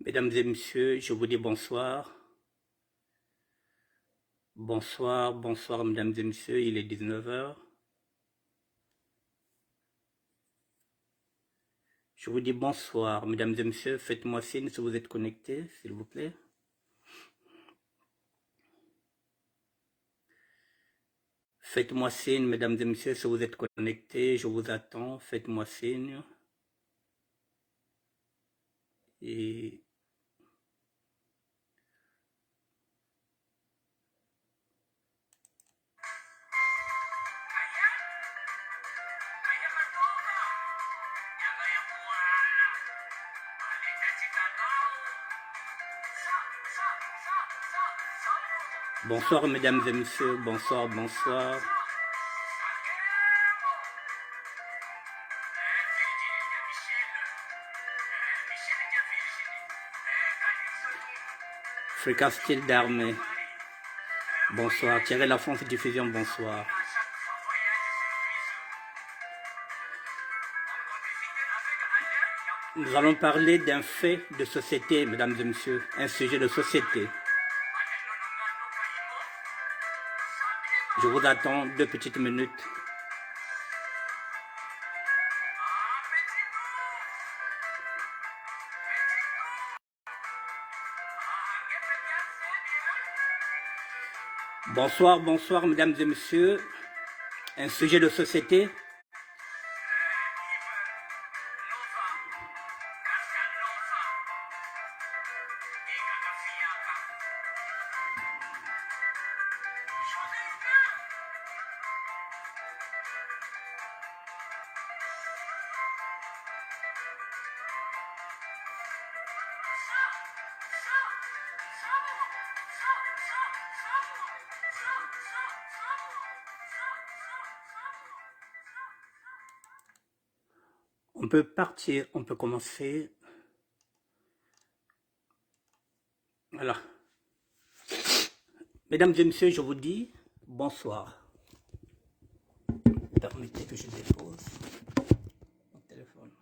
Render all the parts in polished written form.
Mesdames et messieurs, je vous dis bonsoir. Bonsoir, bonsoir, mesdames et messieurs, il est 19 heures. Je vous dis bonsoir, mesdames et messieurs, faites-moi signe si vous êtes connectés, s'il vous plaît. Faites-moi signe, mesdames et messieurs, si vous êtes connectés, je vous attends, faites-moi signe. Et bonsoir, mesdames et messieurs, bonsoir, bonsoir. Fréquence style d'armée. Bonsoir. Thierry La France Diffusion, bonsoir. Nous allons parler d'un fait de société, mesdames et messieurs, un sujet de société. Je vous attends 2 petites minutes. Bonsoir, bonsoir, mesdames et messieurs. Un sujet de société. On peut partir, on peut commencer. Voilà. Mesdames et messieurs, je vous dis bonsoir. Permettez que je dépose mon téléphone.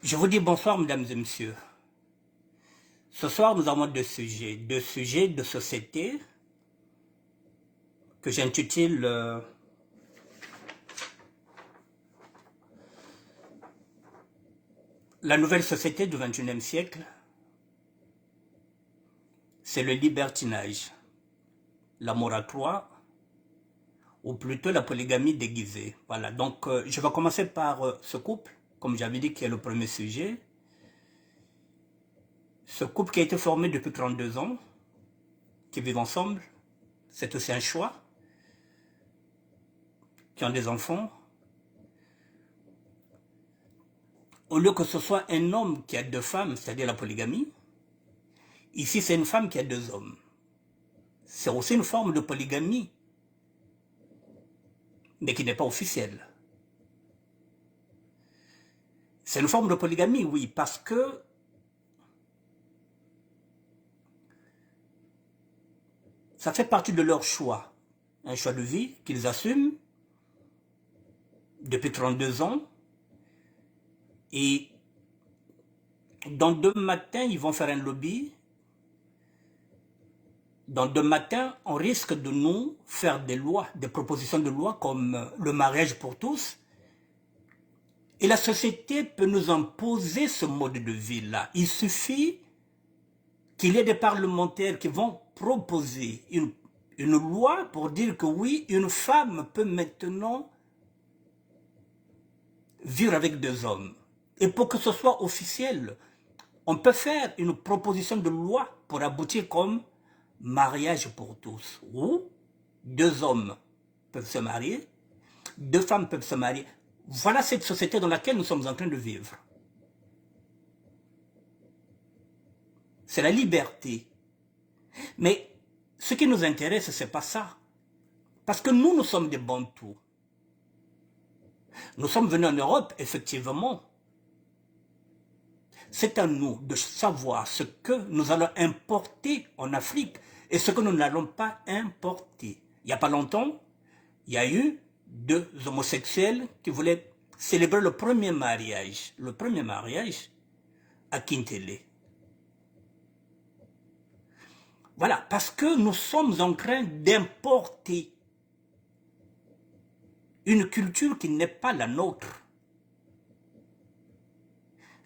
Je vous dis bonsoir, mesdames et messieurs. Ce soir, nous avons deux sujets de société que j'intitule la nouvelle société du XXIe siècle. C'est le libertinage, la moratoire, ou plutôt la polygamie déguisée. Voilà, donc je vais commencer par ce couple, comme j'avais dit, qui est le premier sujet. Ce couple qui a été formé depuis 32 ans, qui vivent ensemble, c'est aussi un choix, qui ont des enfants. Au lieu que ce soit un homme qui a 2 femmes, c'est-à-dire la polygamie, ici c'est une femme qui a 2 hommes. C'est aussi une forme de polygamie, mais qui n'est pas officielle. C'est une forme de polygamie, oui, parce que ça fait partie de leur choix, un choix de vie qu'ils assument depuis 32 ans. Et dans 2 matins, ils vont faire un lobby. Dans 2 matins, on risque de nous faire des lois, des propositions de loi comme le mariage pour tous. Et la société peut nous imposer ce mode de vie-là. Il suffit qu'il y ait des parlementaires qui vont proposer une loi pour dire que oui, une femme peut maintenant vivre avec 2 hommes. Et pour que ce soit officiel, on peut faire une proposition de loi pour aboutir comme mariage pour tous, où 2 hommes peuvent se marier, 2 femmes peuvent se marier. Voilà cette société dans laquelle nous sommes en train de vivre. C'est la liberté. Mais ce qui nous intéresse, ce n'est pas ça. Parce que nous sommes des Bantous. Nous sommes venus en Europe, effectivement. C'est à nous de savoir ce que nous allons importer en Afrique et ce que nous n'allons pas importer. Il n'y a pas longtemps, il y a eu 2 homosexuels qui voulaient célébrer le premier mariage à Kintélé. Voilà, parce que nous sommes en train d'importer une culture qui n'est pas la nôtre.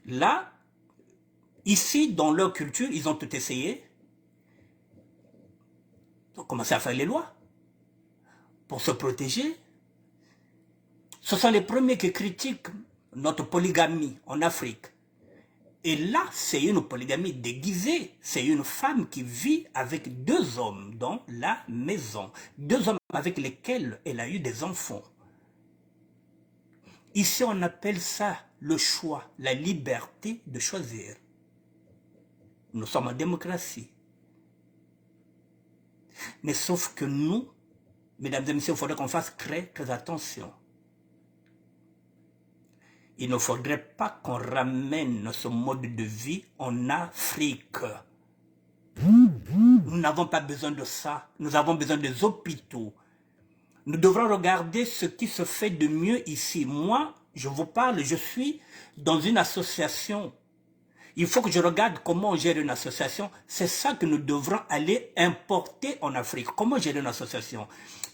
Là, ici, dans leur culture, ils ont tout essayé. Ils ont commencé à faire les lois pour se protéger. Ce sont les premiers qui critiquent notre polygamie en Afrique. Et là, c'est une polygamie déguisée. C'est une femme qui vit avec 2 hommes dans la maison. 2 hommes avec lesquels elle a eu des enfants. Ici, on appelle ça le choix, la liberté de choisir. Nous sommes en démocratie. Mais sauf que nous, mesdames et messieurs, il faudrait qu'on fasse très attention. Il ne faudrait pas qu'on ramène ce mode de vie en Afrique. Nous n'avons pas besoin de ça. Nous avons besoin des hôpitaux. Nous devrons regarder ce qui se fait de mieux ici. Moi, je vous parle, je suis dans une association. Il faut que je regarde comment on gère une association. C'est ça que nous devrons aller importer en Afrique. Comment gérer une association?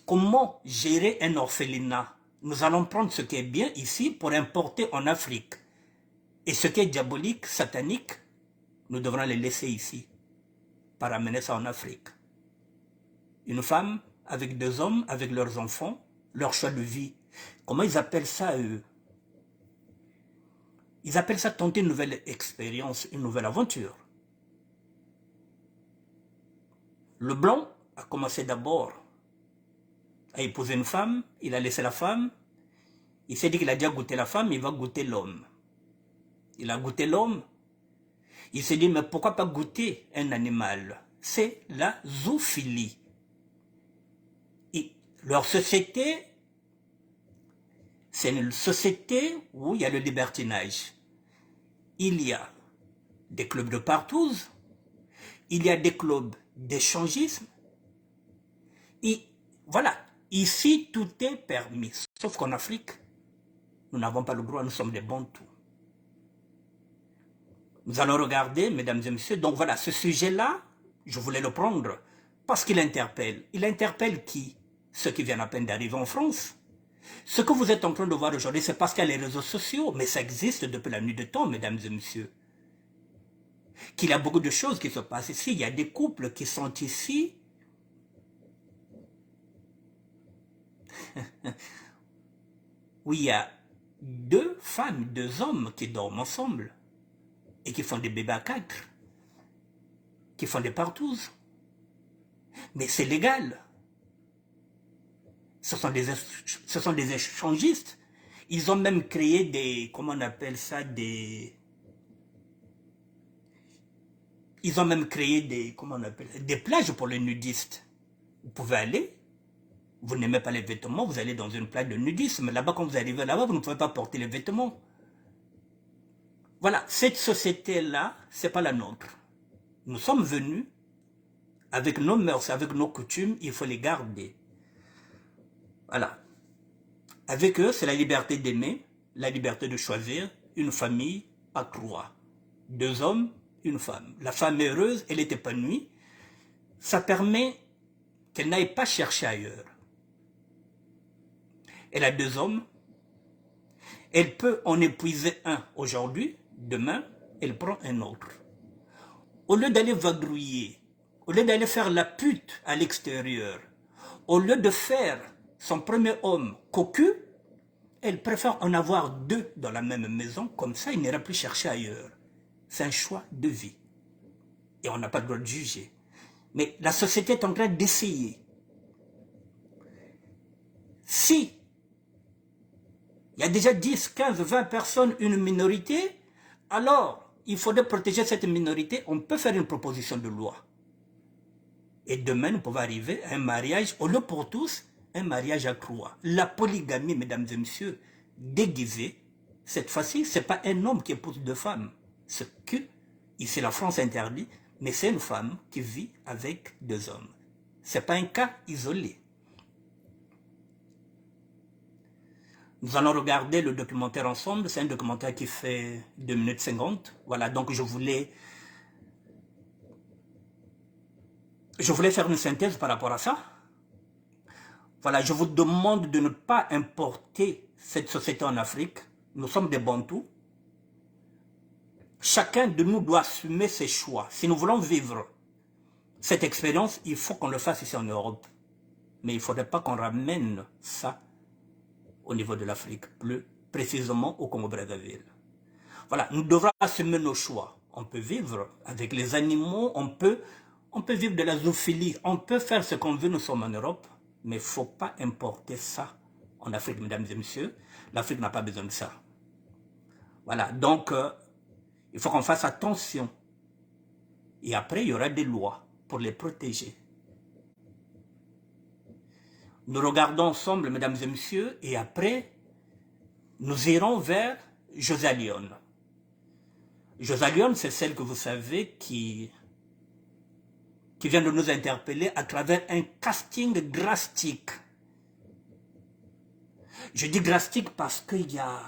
Comment gérer un orphelinat? Nous allons prendre ce qui est bien ici pour importer en Afrique. Et ce qui est diabolique, satanique, nous devrons les laisser ici, pour amener ça en Afrique. Une femme avec 2 hommes, avec leurs enfants, leur choix de vie. Comment ils appellent ça, eux? Ils appellent ça tenter une nouvelle expérience, une nouvelle aventure. Le blanc a commencé d'abord à épouser une femme, il a laissé la femme, il s'est dit qu'il a déjà goûté la femme, il va goûter l'homme. Il a goûté l'homme, il s'est dit, mais pourquoi pas goûter un animal? C'est la zoophilie. Et leur société, c'est une société où il y a le libertinage. Il y a des clubs de partouze, il y a des clubs d'échangisme, et voilà. Ici, tout est permis. Sauf qu'en Afrique, nous n'avons pas le droit, nous sommes des bantous. Nous allons regarder, mesdames et messieurs, donc voilà, ce sujet-là, je voulais le prendre parce qu'il interpelle. Il interpelle qui? Ceux qui viennent à peine d'arriver en France. Ce que vous êtes en train de voir aujourd'hui, c'est parce qu'il y a les réseaux sociaux, mais ça existe depuis la nuit de temps, mesdames et messieurs. Qu'il y a beaucoup de choses qui se passent ici. Il y a des couples qui sont ici où il y a 2 femmes, 2 hommes qui dorment ensemble et qui font des bébés à 4, qui font des partouzes. Mais c'est légal. Ce sont des échangistes. Ils ont même créé des, comment on appelle ça, ils ont même créé des, comment on appelle ça, des plages pour les nudistes. Vous pouvez aller. Vous n'aimez pas les vêtements, vous allez dans une plage de nudisme. Là-bas, quand vous arrivez là-bas, vous ne pouvez pas porter les vêtements. Voilà, cette société-là, ce n'est pas la nôtre. Nous sommes venus avec nos mœurs, avec nos coutumes, il faut les garder. Voilà. Avec eux, c'est la liberté d'aimer, la liberté de choisir une famille à 3. 2 hommes, une femme. La femme est heureuse, elle est épanouie. Ça permet qu'elle n'aille pas chercher ailleurs. Elle a 2 hommes. Elle peut en épuiser un aujourd'hui, demain, elle prend un autre. Au lieu d'aller vadrouiller, au lieu d'aller faire la pute à l'extérieur, au lieu de faire son premier homme cocu, elle préfère en avoir 2 dans la même maison, comme ça il n'ira plus chercher ailleurs. C'est un choix de vie. Et on n'a pas le droit de juger. Mais la société est en train d'essayer. Si il y a déjà 10, 15, 20 personnes, une minorité, alors il faudrait protéger cette minorité. On peut faire une proposition de loi. Et demain, nous pouvons arriver à un mariage, au lieu pour tous, un mariage à 3. La polygamie, mesdames et messieurs, déguisée, cette fois-ci, ce n'est pas un homme qui épouse 2 femmes. Ce que, ici la France interdit, mais c'est une femme qui vit avec 2 hommes. Ce n'est pas un cas isolé. Nous allons regarder le documentaire ensemble. C'est un documentaire qui fait 2 minutes 50. Voilà, donc je voulais faire une synthèse par rapport à ça. Voilà, je vous demande de ne pas importer cette société en Afrique. Nous sommes des Bantous. Chacun de nous doit assumer ses choix. Si nous voulons vivre cette expérience, il faut qu'on le fasse ici en Europe. Mais il ne faudrait pas qu'on ramène ça au niveau de l'Afrique, plus précisément au Congo-Brazzaville. Voilà, nous devrons assumer nos choix. On peut vivre avec les animaux, on peut vivre de la zoophilie, on peut faire ce qu'on veut, nous sommes en Europe, mais il ne faut pas importer ça en Afrique, mesdames et messieurs. L'Afrique n'a pas besoin de ça. Voilà, donc il faut qu'on fasse attention. Et après, il y aura des lois pour les protéger. Nous regardons ensemble, mesdames et messieurs, et après, nous irons vers Josia Lyon. Josia Lyon, c'est celle que vous savez qui vient de nous interpeller à travers un casting drastique. Je dis drastique parce qu'il y a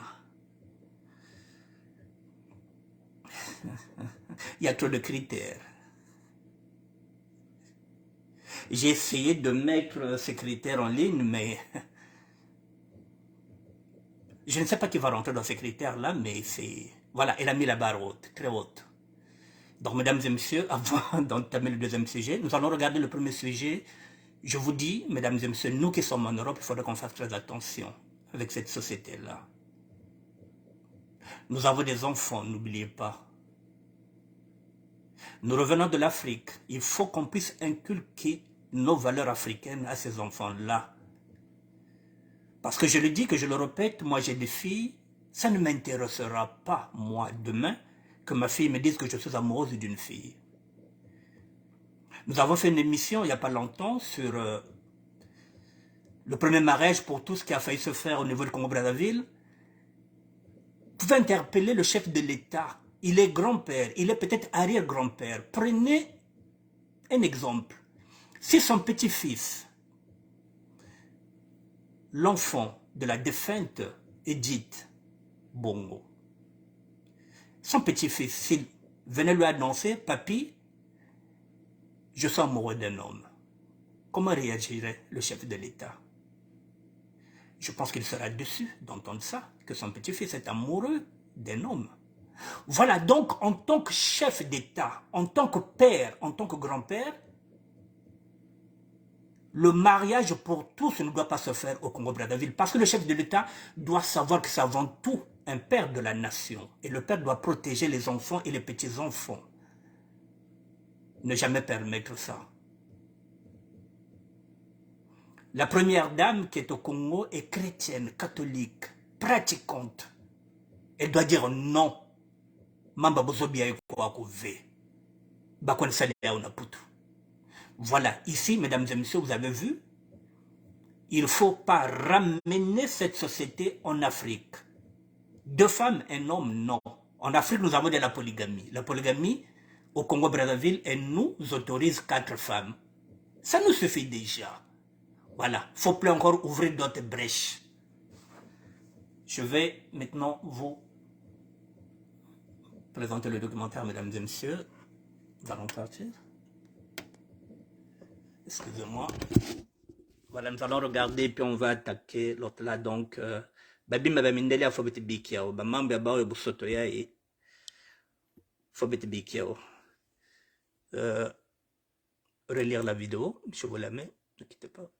trop de critères. J'ai essayé de mettre ces critères en ligne, mais je ne sais pas qui va rentrer dans ces critères-là, mais c'est... Voilà, elle a mis la barre haute, très haute. Donc, mesdames et messieurs, avant d'entamer le deuxième sujet, nous allons regarder le premier sujet. Je vous dis, mesdames et messieurs, nous qui sommes en Europe, il faudrait qu'on fasse très attention avec cette société-là. Nous avons des enfants, n'oubliez pas. Nous revenons de l'Afrique. Il faut qu'on puisse inculquer nos valeurs africaines à ces enfants-là. Parce que je le dis, que je le répète, moi j'ai des filles, ça ne m'intéressera pas, moi, demain, que ma fille me dise que je suis amoureuse d'une fille. Nous avons fait une émission il n'y a pas longtemps sur le premier mariage pour tout ce qui a failli se faire au niveau du Congo-Brazzaville. Vous pouvez interpeller le chef de l'État. Il est grand-père, il est peut-être arrière-grand-père. Prenez un exemple. Si son petit-fils, l'enfant de la défunte Edith Bongo, son petit-fils, s'il venait lui annoncer, papy, je suis amoureux d'un homme, comment réagirait le chef de l'État? Je pense qu'il sera déçu d'entendre ça, que son petit-fils est amoureux d'un homme. Voilà, donc en tant que chef d'État, en tant que père, en tant que grand-père, le mariage pour tous ne doit pas se faire au Congo-Brazzaville, parce que le chef de l'État doit savoir que c'est avant tout un père de la nation, et le père doit protéger les enfants et les petits-enfants. Ne jamais permettre ça. La première dame qui est au Congo est chrétienne, catholique, pratiquante. Elle doit dire non. Mamba bozobia kwa kuve. Bakon sale ya unaputu. Voilà, ici, mesdames et messieurs, vous avez vu, il ne faut pas ramener cette société en Afrique. 2 femmes, un homme, non. En Afrique, nous avons de la polygamie. La polygamie, au Congo-Brazzaville, elle nous autorise 4 femmes. Ça nous suffit déjà. Voilà, il ne faut plus encore ouvrir d'autres brèches. Je vais maintenant vous présenter le documentaire, mesdames et messieurs. Nous allons partir. Excusez-moi. Voilà, nous allons regarder, puis on va attaquer l'autre là. Donc, babi mabamindeli faut bete bikiao. Bamambe bao e busoto ya e. Faut bete bikiao. Relire la vidéo, je vous la mets, ne quittez pas. Notre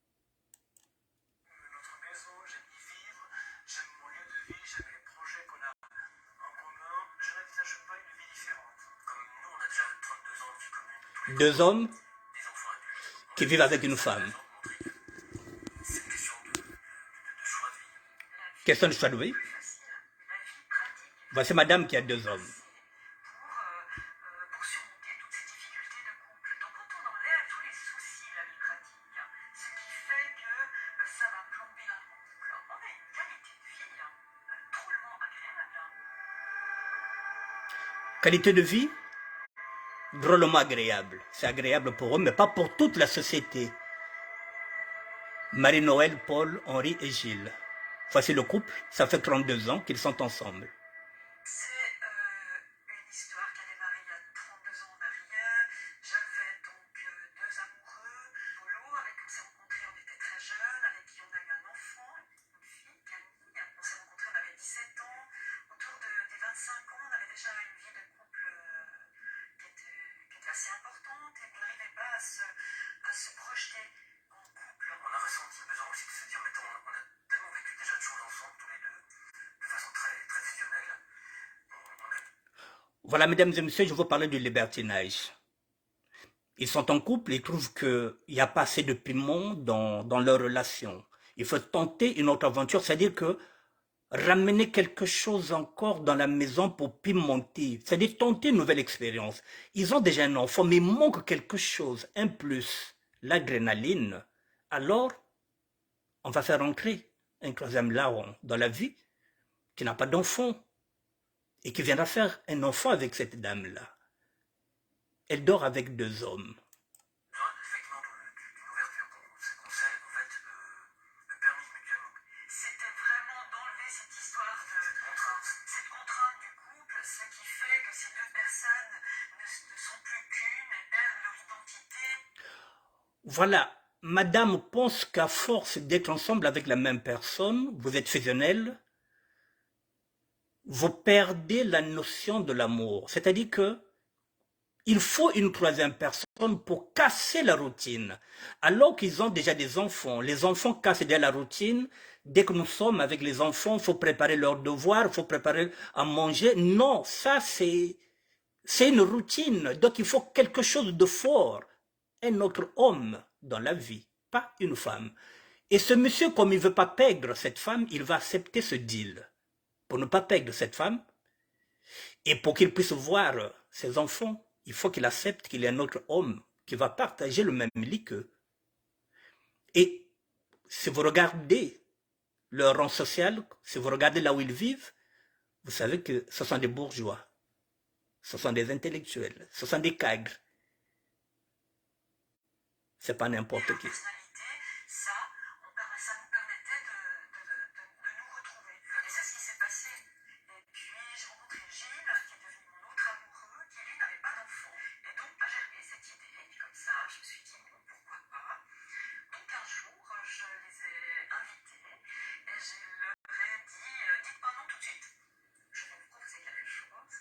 maison, j'aime y vivre, j'aime mon lieu de vie, j'aime les projets qu'on a en commun. Je n'envisage pas une vie différente. Comme nous, on a déjà 32 ans de vie commune. 2 hommes qui vivent avec une femme. C'est une question de choix de vie. Question de choix de vie. Voici madame qui a 2 hommes. Pour surmonter toutes ces difficultés de couple. Donc quand on enlève tous les soucis de la vie pratique, ce qui fait que ça va plomber un couple, on a une qualité de vie drôlement agréable. Qualité de vie drôlement agréable. C'est agréable pour eux, mais pas pour toute la société. Marie-Noël, Paul, Henri et Gilles. Voici le couple, ça fait 32 ans qu'ils sont ensemble. C'est une histoire qui a démarré il y a 32 ans en arrière. J'avais donc deux amoureux, Polo, avec qui on s'est rencontrés, on était très jeunes, avec qui on a eu un enfant, une fille, Camille. On s'est rencontrés, on avait 17 ans. Autour des 25 ans, on avait déjà une vie de couple qui était assez importante et on n'arrivait pas à se projeter en couple. On a ressenti le besoin aussi de se dire, mettons, on a tellement vécu déjà de choses ensemble, tous les deux, de façon très, très fusionnelle. Voilà, mesdames et messieurs, je vous parlais du libertinage. Ils sont en couple, ils trouvent qu'il n'y a pas assez de piment dans leur relation. Il faut tenter une autre aventure, c'est-à-dire que ramener quelque chose encore dans la maison pour pimenter, c'est-à-dire tenter une nouvelle expérience. Ils ont déjà un enfant, mais il manque quelque chose, un plus, l'adrénaline. Alors, on va faire entrer un troisième larron dans la vie qui n'a pas d'enfant et qui viendra faire un enfant avec cette dame-là. Elle dort avec deux hommes. Effectivement, d'une ouverture qu'on s'est conseillé, en fait, le permis mutuellement. C'était vraiment d'enlever cette histoire cette contrainte du couple, ce qui fait que ces deux personnes ne sont plus qu'une et perdent leur identité. Voilà, madame pense qu'à force d'être ensemble avec la même personne, vous êtes fusionnel, vous perdez la notion de l'amour. C'est-à-dire que il faut une troisième personne pour casser la routine. Alors qu'ils ont déjà des enfants, les enfants cassent déjà la routine. Dès que nous sommes avec les enfants, il faut préparer leurs devoirs, il faut préparer à manger. Non, ça c'est une routine. Donc il faut quelque chose de fort. Un autre homme dans la vie, pas une femme. Et ce monsieur, comme il ne veut pas perdre cette femme, il va accepter ce deal. Pour ne pas perdre cette femme, et pour qu'il puisse voir ses enfants, il faut qu'il accepte qu'il y a un autre homme qui va partager le même lit qu'eux. Et si vous regardez leur rang social, si vous regardez là où ils vivent, vous savez que ce sont des bourgeois, ce sont des intellectuels, ce sont des cadres. C'est pas n'importe qui. Ça nous permettait de nous retrouver. Et c'est ce qui s'est passé. Et puis j'ai rencontré Gilles, qui est devenu mon autre amoureux, qui lui n'avait pas d'enfant. Et donc a germé cette idée. Et puis comme ça, je me suis dit, bon, pourquoi pas. Donc un jour, je les ai invités et je leur ai dit, dites-moi non tout de suite. Je vais vous proposer quelque chose.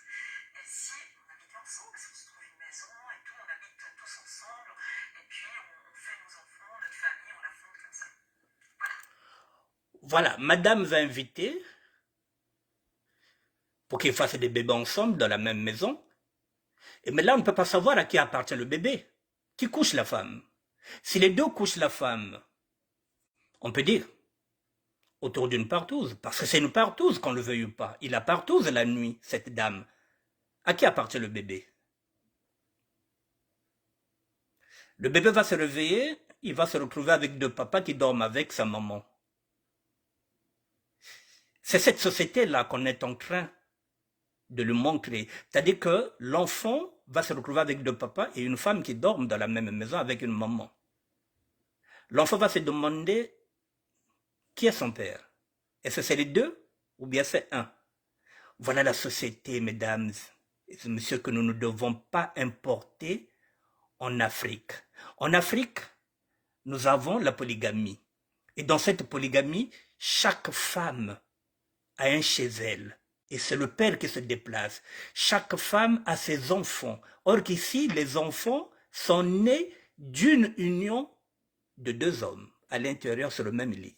Et si on habitait ensemble, si on se trouve une maison et tout, on habite tous ensemble, et puis on fait nos enfants, notre famille, on la fonde comme ça. Voilà. Voilà, madame va inviter pour qu'ils fassent des bébés ensemble dans la même maison. Mais là, on ne peut pas savoir à qui appartient le bébé. Qui couche la femme? Si les deux couchent la femme, on peut dire autour d'une partouze, parce que c'est une partouze qu'on le veuille ou pas. Il a partouze la nuit, cette dame. À qui appartient le bébé? Le bébé va se réveiller, il va se retrouver avec deux papas qui dorment avec sa maman. C'est cette société-là qu'on est en train de lui montrer. C'est-à-dire que l'enfant va se retrouver avec deux papas et une femme qui dorment dans la même maison avec une maman. L'enfant va se demander qui est son père. Est-ce que c'est les deux ou bien c'est un? Voilà la société, mesdames et messieurs, que nous ne devons pas importer en Afrique. En Afrique, nous avons la polygamie. Et dans cette polygamie, chaque femme a un chez elle. Et c'est le père qui se déplace. Chaque femme a ses enfants. Or qu'ici, les enfants sont nés d'une union de deux hommes à l'intérieur sur le même lit.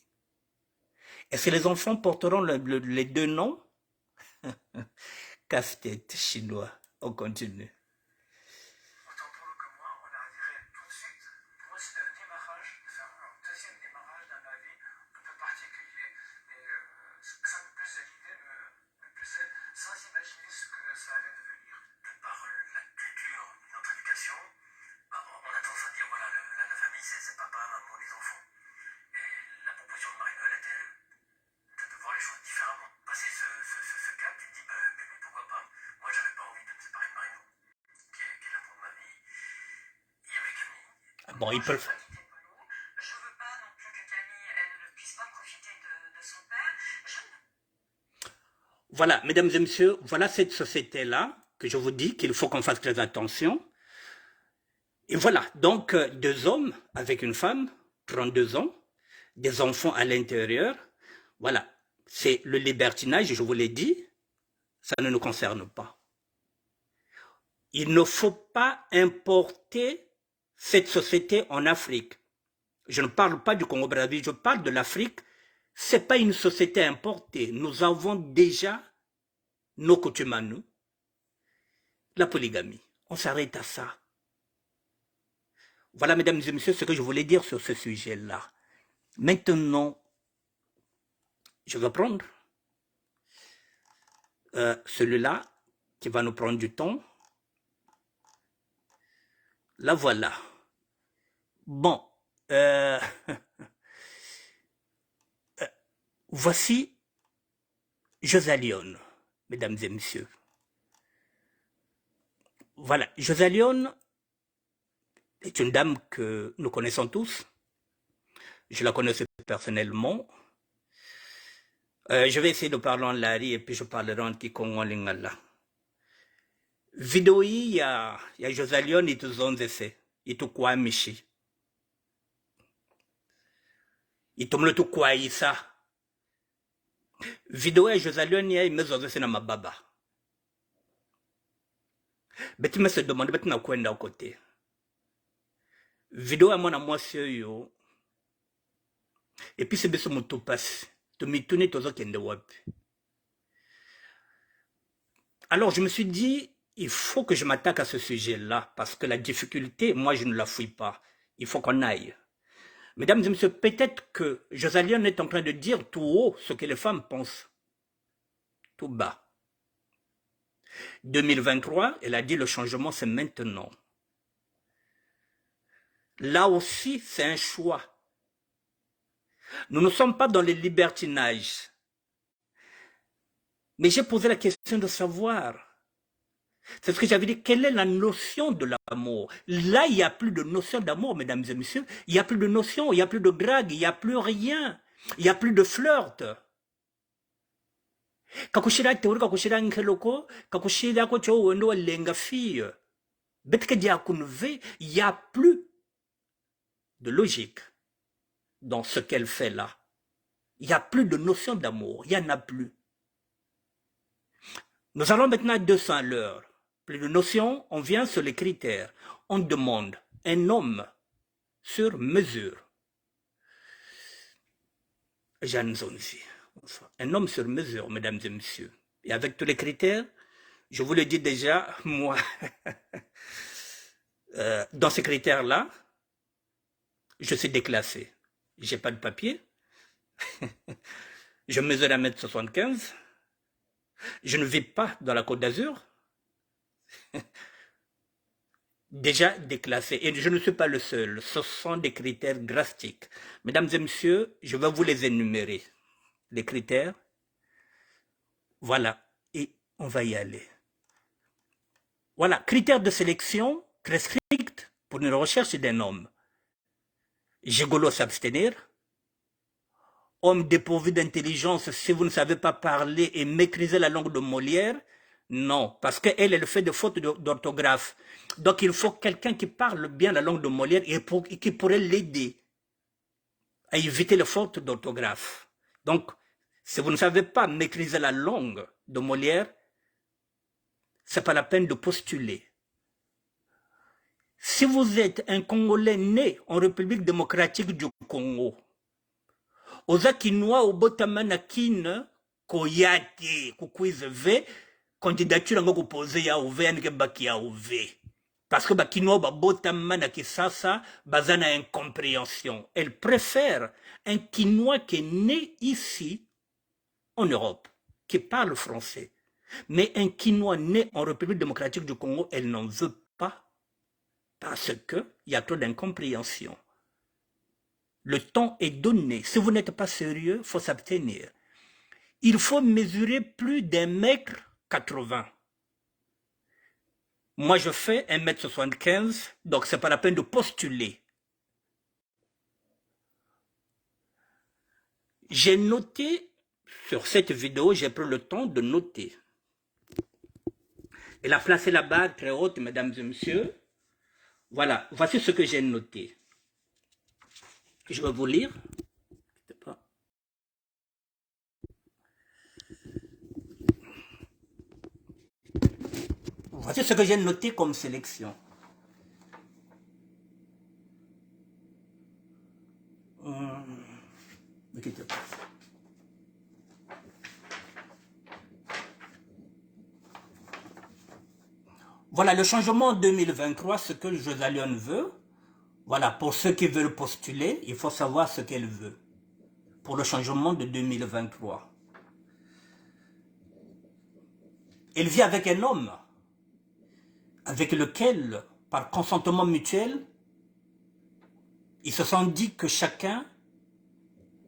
Est-ce que les enfants porteront les deux noms? Casse-tête chinois. On continue. Autant pour eux que moi, on est arrivé tout de suite. Pour moi, c'était un démarrage, de faire un deuxième démarrage dans ma vie, un peu particulier. Et ça me plaisait, l'idée me plaisait, sans imaginer ce que ça allait devenir. De par la culture de notre éducation, on a tendance à dire, voilà, la famille, c'est papa, maman, les enfants. Et la proposition de Marie-Noël était de voir les choses différemment. Passer ce cap, tu te dis, bébé, pourquoi pas? Moi, j'avais pas envie de me séparer de Marie-Noël, qui est l'amour de ma vie. Il y avait Camille. Ah bon, ils peuvent. Je veux pas non plus que Camille, elle ne puisse pas profiter de son père. Voilà, mesdames et messieurs, voilà cette société-là que je vous dis qu'il faut qu'on fasse très attention. Et voilà, donc 2 hommes avec une femme, 32 ans, des enfants à l'intérieur. Voilà, c'est le libertinage, je vous l'ai dit, ça ne nous concerne pas. Il ne faut pas importer cette société en Afrique. Je ne parle pas du Congo-Brazzaville, je parle de l'Afrique. Ce n'est pas une société importée. Nous avons déjà nos coutumes à nous. La polygamie, on s'arrête à ça. Voilà, mesdames et messieurs, ce que je voulais dire sur ce sujet-là. Maintenant, je vais prendre celui-là qui va nous prendre du temps. Là, voilà. Bon, voici Josalion, mesdames et messieurs. Voilà, Josalion est une dame que nous connaissons tous. Je la connaissais personnellement. Je vais essayer de parler en lari et puis je parlerai en kikongo lingala. Vidéo hii ya Josalion ituzonzese, itukwamishi. Itumule tukwaisa. Vidéo ya Josalion ya imezonzese na mababa. Beti me se demande beti na kwenda au côté. Vidéo ya mwana mwasi oyo. Et puis c'est beso mutu passe. Tumituni tozo kende wapi. Alors je me suis dit, il faut que je m'attaque à ce sujet-là, parce que la difficulté, moi je ne la fouille pas. Il faut qu'on aille. Mesdames et messieurs, peut-être que Josalion est en train de dire tout haut ce que les femmes pensent. Tout bas. 2023, elle a dit le changement c'est maintenant. Là aussi, c'est un choix. Nous ne sommes pas dans le libertinage. Mais j'ai posé la question de savoir. C'est ce que j'avais dit. Quelle est la notion de l'amour? Là, il n'y a plus de notion d'amour, mesdames et messieurs. Il n'y a plus de notion, il n'y a plus de drague, il n'y a plus rien. Il n'y a plus de flirt. Kakushira teori, kakushira nkeloko, kakushira ko cho wendo lenga fille. Betke dia kunve, il n'y a plus de logique dans ce qu'elle fait là. Il n'y a plus de notion d'amour, il n'y en a plus. Nous allons maintenant à 200 à l'heure. Plus de notion, on vient sur les critères. On demande un homme sur mesure. Jeanne Zonzi. Un homme sur mesure, mesdames et messieurs. Et avec tous les critères, je vous le dis déjà, moi, dans ces critères-là, je suis déclassé. Je n'ai pas de papier. Je mesure 1m75. Je ne vis pas dans la Côte d'Azur. Déjà déclassé. Et je ne suis pas le seul. Ce sont des critères drastiques. Mesdames et messieurs, je vais vous les énumérer. Les critères. Voilà. Et on va y aller. Voilà. Critères de sélection très stricts pour une recherche d'un homme. Gigolo s'abstenir. Homme dépourvu d'intelligence, si vous ne savez pas parler et maîtriser la langue de Molière, non, parce qu'elle, elle fait des fautes d'orthographe. Donc il faut quelqu'un qui parle bien la langue de Molière et qui pourrait l'aider à éviter les fautes d'orthographe. Donc, si vous ne savez pas maîtriser la langue de Molière, ce n'est pas la peine de postuler. Si vous êtes un Congolais né en République démocratique du Congo, Ozakinois au botamana kin koyate kukuize ve candidature ngo kupose ya uve anike baki ya uve parce que bakinois ba botamana kisasa bazana incompréhension. Elle préfère un Quinois qui est né ici en Europe qui parle français, mais un Quinois né en République démocratique du Congo, elle n'en veut pas parce que il y a trop d'incompréhension. Le temps est donné. Si vous n'êtes pas sérieux, il faut s'abstenir. Il faut mesurer plus d'1m80. Moi, je fais 1m75, donc ce n'est pas la peine de postuler. J'ai noté Sur cette vidéo, j'ai pris le temps de noter. Elle a placé la barre très haute, mesdames et messieurs. Voilà, voici ce que j'ai noté. Je vais vous lire. Voici ce que j'ai noté comme sélection. Ne quittez pas. Voilà, le changement 2023, ce que Josa Lyon veut. Voilà, pour ceux qui veulent postuler, il faut savoir ce qu'elle veut. Pour le changement de 2023. Elle vit avec un homme, avec lequel, par consentement mutuel, ils se sont dit que chacun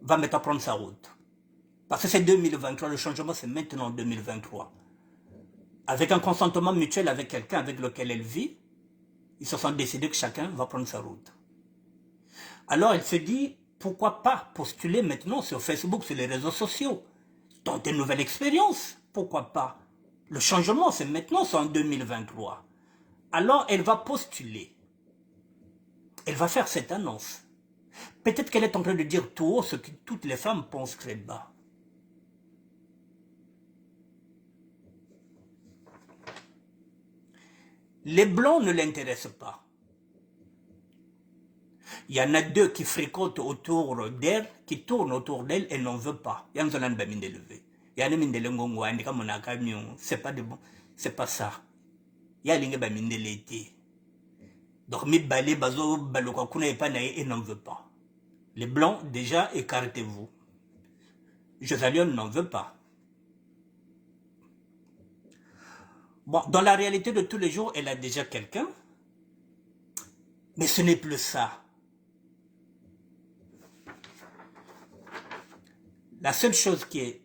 va mettre à prendre sa route. Parce que c'est 2023, le changement c'est maintenant 2023. Avec un consentement mutuel avec quelqu'un avec lequel elle vit, ils se sont décidés que chacun va prendre sa route. Alors elle se dit, pourquoi pas postuler maintenant sur Facebook, sur les réseaux sociaux, tenter une nouvelle expérience, pourquoi pas? Le changement c'est maintenant, c'est en 2023. Alors elle va postuler. Elle va faire cette annonce. Peut-être qu'elle est en train de dire tout haut ce que toutes les femmes pensent très bas. Les blancs ne l'intéressent pas. Il y en a deux qui fréquentent autour d'elle, qui tournent autour d'elle et n'en veut pas. Il y en a un qui élevé. Il y en a un c'est pas de bon, c'est pas ça. Il y a un qui l'été. Donc mi balé bazo baloka kuna epanae et n'en veut pas. Les blancs déjà écartez-vous. Josa Lyon n'en veut pas. Bon, dans la réalité de tous les jours, elle a déjà quelqu'un, mais ce n'est plus ça. La seule chose qui est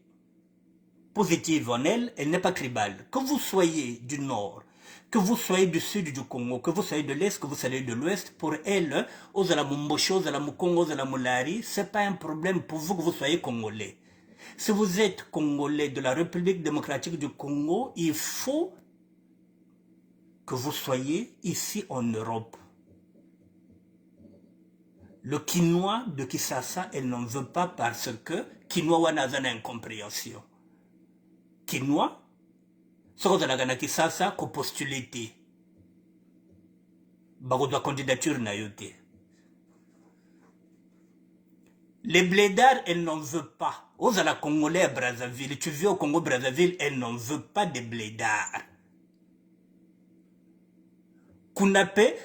positive en elle, elle n'est pas tribale. Que vous soyez du nord, que vous soyez du sud du Congo, que vous soyez de l'est, que vous soyez de l'ouest, pour elle, aux Alamumbocho, aux Alamukongo, aux Alamulari, c'est pas un problème pour vous que vous soyez congolais. Si vous êtes congolais de la République démocratique du Congo, il faut que vous soyez ici en Europe. Le quinois de Kisasa, elle n'en veut pas parce que quinois wanazana incompréhension. Quinois, ce que vous avez Kisasa, qu'on postule. Baroudwa candidature na yote. Les blédards, elle n'en veut pas. Aux à la Congolais à Brazzaville, tu vis au Congo Brazzaville, elle n'en veut pas des blédards. Kunapé,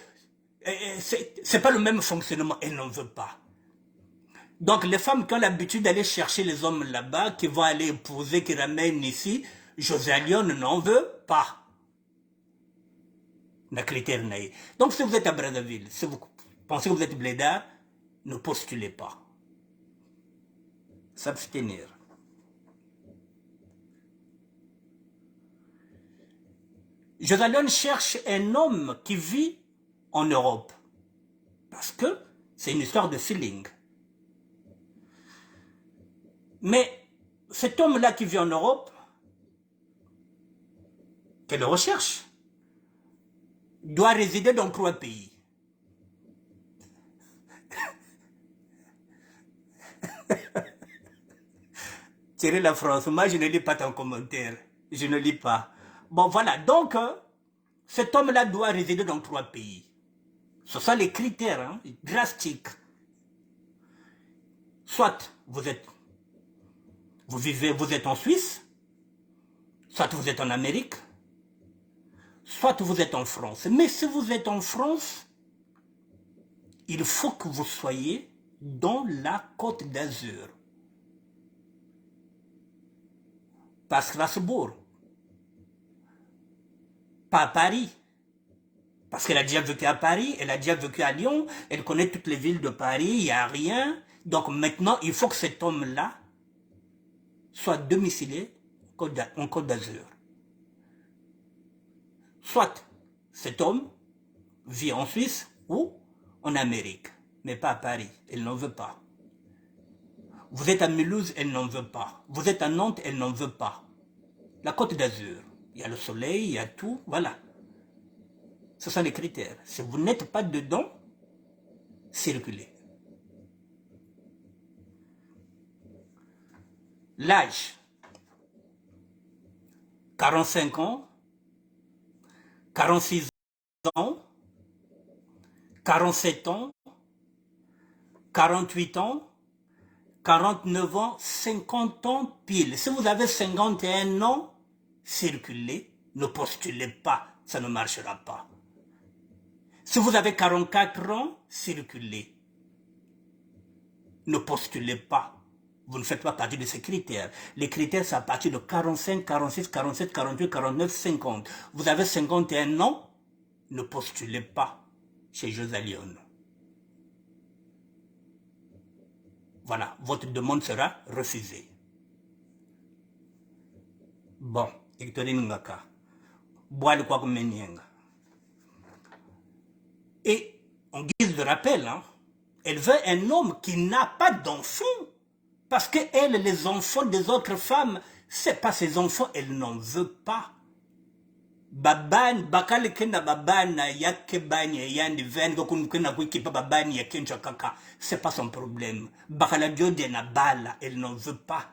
c'est pas le même fonctionnement, elle n'en veut pas. Donc les femmes qui ont l'habitude d'aller chercher les hommes là-bas, qui vont aller épouser, qui ramènent ici, Josa Lyon n'en veut pas. Donc si vous êtes à Brazzaville, si vous pensez que vous êtes blédard, ne postulez pas. S'abstenir. Josa Lyon cherche un homme qui vit en Europe. Parce que c'est une histoire de feeling. Mais cet homme-là qui vit en Europe, qu'elle recherche, doit résider dans 3 pays. Thierry la France, moi je ne lis pas ton commentaire. Je ne lis pas. Bon voilà, donc cet homme-là doit résider dans 3 pays. Ce sont les critères hein, drastiques. Soit vous êtes en Suisse, soit vous êtes en Amérique, soit vous êtes en France. Mais si vous êtes en France, il faut que vous soyez dans la Côte d'Azur. Pas Strasbourg. Pas à Paris. Parce qu'elle a déjà vécu à Paris, elle a déjà vécu à Lyon, elle connaît toutes les villes de Paris, il n'y a rien. Donc maintenant, il faut que cet homme-là soit domicilié en Côte d'Azur. Soit cet homme vit en Suisse ou en Amérique, mais pas à Paris, elle n'en veut pas. Vous êtes à Mulhouse, elle n'en veut pas. Vous êtes à Nantes, elle n'en veut pas. La Côte d'Azur, il y a le soleil, il y a tout, voilà. Ce sont les critères. Si vous n'êtes pas dedans, circulez. L'âge, 45 ans, 46 ans, 47 ans, 48 ans, 49 ans, 50 ans pile. Si vous avez 51 ans, circulez, ne postulez pas, ça ne marchera pas. Si vous avez 44 ans, circulez. Ne postulez pas. Vous ne faites pas partie de ces critères. Les critères, c'est à partir de 45, 46, 47, 48, 49, 50. Vous avez 51 ans, ne postulez pas chez José Lyon. Voilà, votre demande sera refusée. Bon, Victorine Ngaka. Boile quoi comme Et en guise de rappel, hein, elle veut un homme qui n'a pas d'enfants. Parce que elle, les enfants des autres femmes, c'est pas ses enfants, elle n'en veut pas. Baban, bakale kena babana yake banye yandi ven ko kena kuikipa babani yakencha kaka, c'est pas son problème. Bakala diode na bala, elle n'en veut pas.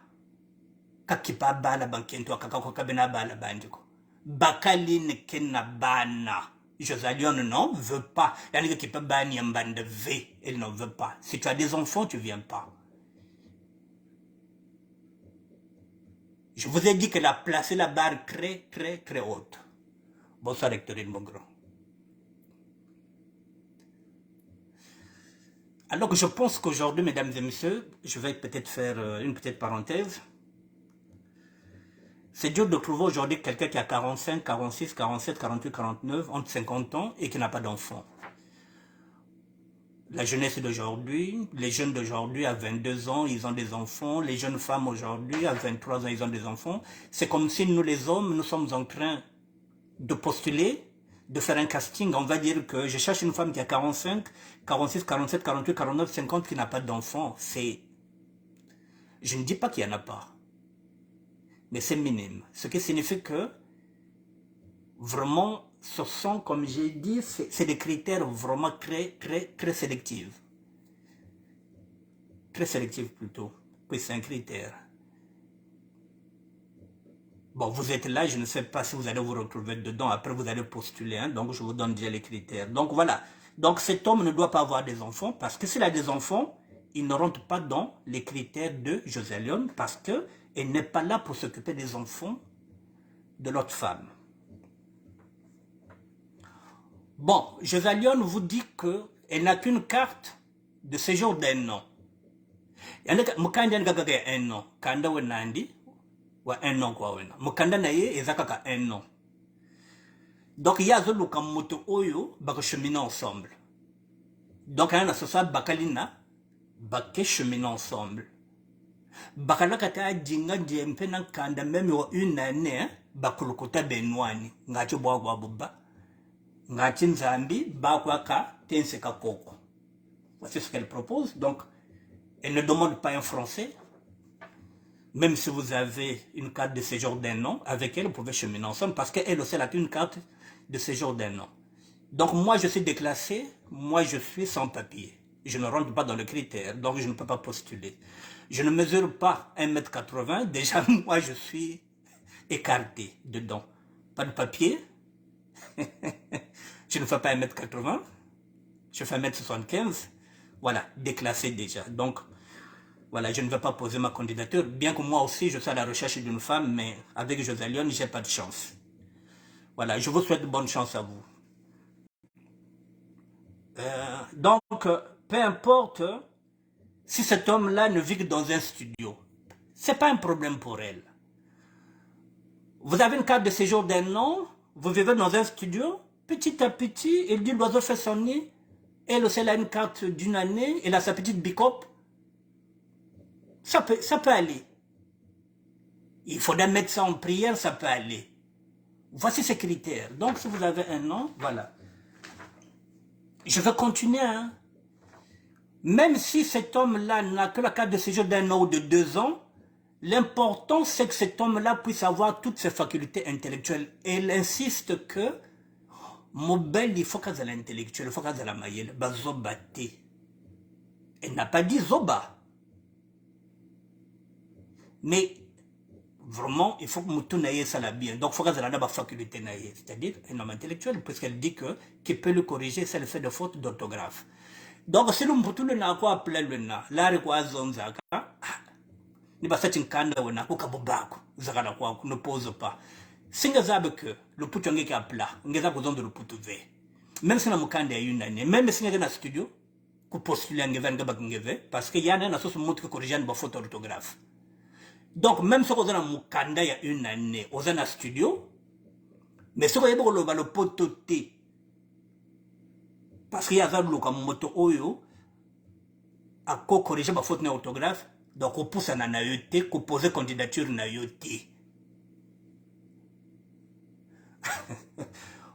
Kakipa bala bankento kaka ko kabena bala bandiko. Bakali ne kena bana. Josalion n'en veut pas. Yani qui peut bani yambande v, elle n'en veut pas. Si tu as des enfants, tu viens pas. Je vous ai dit qu'elle a placé la barre très, très, très haute. Bonsoir, Rectorine Bongro. Alors que je pense qu'aujourd'hui, mesdames et messieurs, je vais peut-être faire une petite parenthèse. C'est dur de trouver aujourd'hui quelqu'un qui a 45, 46, 47, 48, 49, entre 50 ans et qui n'a pas d'enfant. La jeunesse d'aujourd'hui, les jeunes d'aujourd'hui à 22 ans, ils ont des enfants. Les jeunes femmes aujourd'hui à 23 ans, ils ont des enfants. C'est comme si nous les hommes, nous sommes en train de postuler, de faire un casting. On va dire que je cherche une femme qui a 45, 46, 47, 48, 49, 50 qui n'a pas d'enfants. Je ne dis pas qu'il n'y en a pas. Mais c'est minime. Ce qui signifie que vraiment, ce sont, comme j'ai dit, c'est des critères vraiment très, très, très sélectifs. Très sélectifs plutôt, que c'est un critère. Bon, vous êtes là, je ne sais pas si vous allez vous retrouver dedans, après vous allez postuler, hein, donc je vous donne déjà les critères. Donc voilà, donc cet homme ne doit pas avoir des enfants, parce que s'il a des enfants, il ne rentre pas dans les critères de José Lyon, parce qu'elle n'est pas là pour s'occuper des enfants de l'autre femme. Bon, José Lyon vous dit qu'elle n'a qu'une carte de séjour d'un an. Il y a un an, kanda wenandi, wa un an quoi wena. Mukanda na ye ezakaka un an. Donc il y a zoluka moto oyo baka cheminer ensemble. Donc il y a un sosa bakalina baka cheminer ensemble. Bakalaka ta jinga jempe na kanda même une année bakulukota benwani ngacho bwa buba. Ngati nzambi bakwaka tenseka koko. Voici ce qu'elle propose. Donc elle ne demande pas un français. Même si vous avez une carte de séjour d'un an, avec elle, vous pouvez cheminer ensemble parce qu'elle aussi elle a une carte de séjour d'un an. Donc moi, je suis déclassé, moi, je suis sans papier. Je ne rentre pas dans le critère, donc je ne peux pas postuler. Je ne mesure pas 1,80 m, déjà moi, je suis écarté dedans. Pas de papier, je ne fais pas 1,80 m, je fais 1,75 m, voilà, déclassé déjà. Donc, voilà, je ne vais pas poser ma candidature, bien que moi aussi je sois à la recherche d'une femme, mais avec José Lyon, je n'ai pas de chance. Voilà, je vous souhaite bonne chance à vous. Donc, peu importe si cet homme-là ne vit que dans un studio, ce n'est pas un problème pour elle. Vous avez une carte de séjour d'un an, vous vivez dans un studio, petit à petit, il dit l'oiseau fait son nid, elle aussi elle a une carte d'une année, elle a sa petite bicop. Ça peut aller. Il faudrait mettre ça en prière, ça peut aller. Voici ces critères. Donc, si vous avez un an, voilà. Je vais continuer. Hein. Même si cet homme-là n'a que la carte de séjour d'1 an ou de 2 ans, l'important c'est que cet homme-là puisse avoir toutes ses facultés intellectuelles. Et elle insiste que Mobile, il faut qu'elle soit intellectuelle, il faut qu'elle soit maïelle, bazobate. Elle n'a pas dit zoba. Mais vraiment, il faut que Moutou naïe ça la bien. Donc, il faut qu'elle ait la faculté naïe, c'est-à-dire un homme intellectuel, puisqu'elle dit que qui peut le corriger, c'est le fait de faute d'orthographe. Donc, si nous Moutou n'a quoi appeler le na, là, il quoi zonzaka, ni ba fait une canne ou na kuka bobako, zakala quoi, ne pose pas. Si vous avez que le poutou est plat, vous avez besoin de le poutou V. Même si vous avez une année, même si vous avez un studio, vous postulez un V, parce qu'il y a un associé qui corrige une faute d'orthographe. Donc, même si vous avez une année, vous avez un studio, mais si vous avez le poutou T, parce qu'il y a un moto oyo, à corriger une faute d'orthographe, donc vous poussez un AET, vous posez candidature à AET.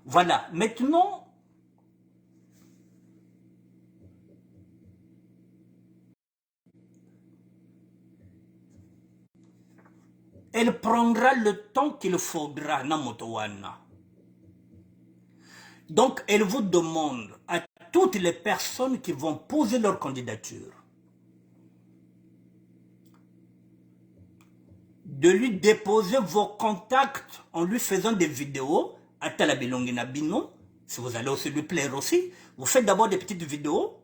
Voilà, maintenant, elle prendra le temps qu'il faudra, Namotowana. Donc, elle vous demande à toutes les personnes qui vont poser leur candidature de lui déposer vos contacts en lui faisant des vidéos à Talabilongina Bino. Si vous allez aussi lui plaire aussi, vous faites d'abord des petites vidéos.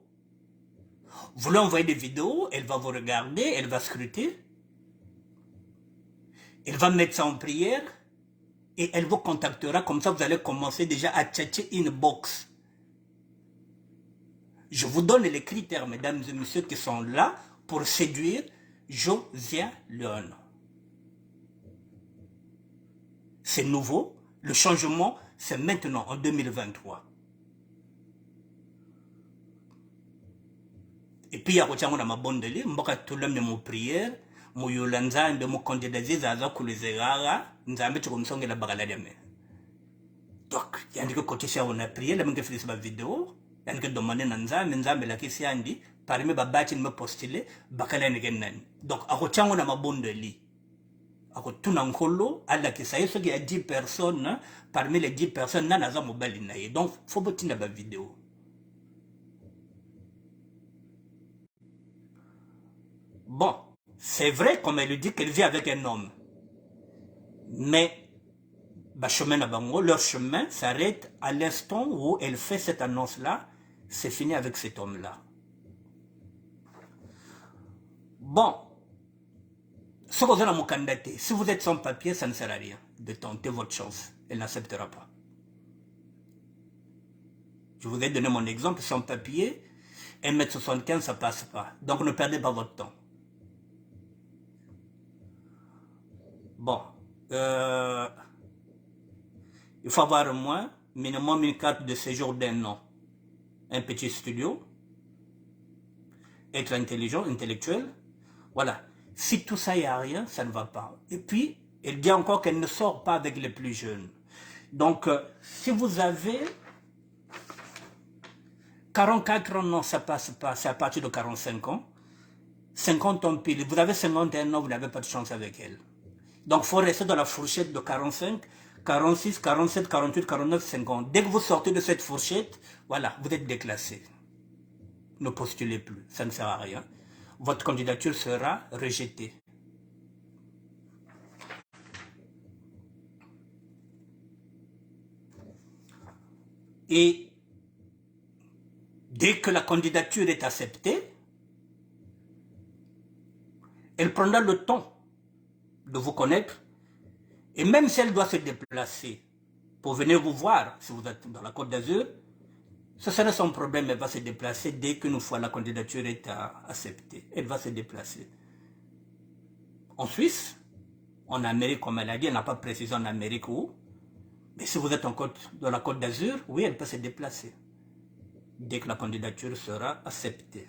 Vous lui envoyez des vidéos, elle va vous regarder, elle va scruter. Elle va mettre ça en prière et elle vous contactera. Comme ça, vous allez commencer déjà à tchatcher une box. Je vous donne les critères, mesdames et messieurs, qui sont là pour séduire Josia Leon. C'est nouveau. Le changement, c'est maintenant, en 2023. Et puis, il y a ma bonne délai, je vais mon prière, mon yolanza, mon candidat, zaza kulezera, nzambe tukomsonge la bagaladiame. Donc, il y a un côté si on a prié, la même que fait ma vidéo, il y a un demandé nzambe la question andi, parmi babati me postuler, bakalane genan. Donc, à côté on a ma bonne délai. À côté on a un colo, à la question, il y a 10 personnes, parmi les 10 personnes, n'a pas mobile. Donc, il faut botter la vidéo. Bon, c'est vrai, comme elle dit, qu'elle vit avec un homme. Mais, leur chemin s'arrête à l'instant où elle fait cette annonce-là. C'est fini avec cet homme-là. Bon, si vous êtes sans papier, ça ne sert à rien de tenter votre chance. Elle n'acceptera pas. Je vous ai donné mon exemple, sans papier, 1m75, ça ne passe pas. Donc ne perdez pas votre temps. Bon, il faut avoir au moins minimum une carte de séjour d'1 an. Un petit studio, être intelligent, intellectuel. Voilà. Si tout ça, il n'y a rien, ça ne va pas. Et puis, elle dit encore qu'elle ne sort pas avec les plus jeunes. Donc, si vous avez 44 ans, non, ça passe pas, c'est à partir de 45 ans. 50 ans pile, vous avez 51 ans, vous n'avez pas de chance avec elle. Donc, il faut rester dans la fourchette de 45, 46, 47, 48, 49, 50. Dès que vous sortez de cette fourchette, voilà, vous êtes déclassé. Ne postulez plus, ça ne sert à rien. Votre candidature sera rejetée. Et dès que la candidature est acceptée, elle prendra le temps de vous connaître. Et même si elle doit se déplacer pour venir vous voir, si vous êtes dans la Côte d'Azur, ce sera son problème, elle va se déplacer dès qu'une fois la candidature est acceptée. Elle va se déplacer. En Suisse, en Amérique, comme elle a dit, elle n'a pas précisé en Amérique où. Mais si vous êtes dans la Côte d'Azur, oui, elle peut se déplacer. Dès que la candidature sera acceptée.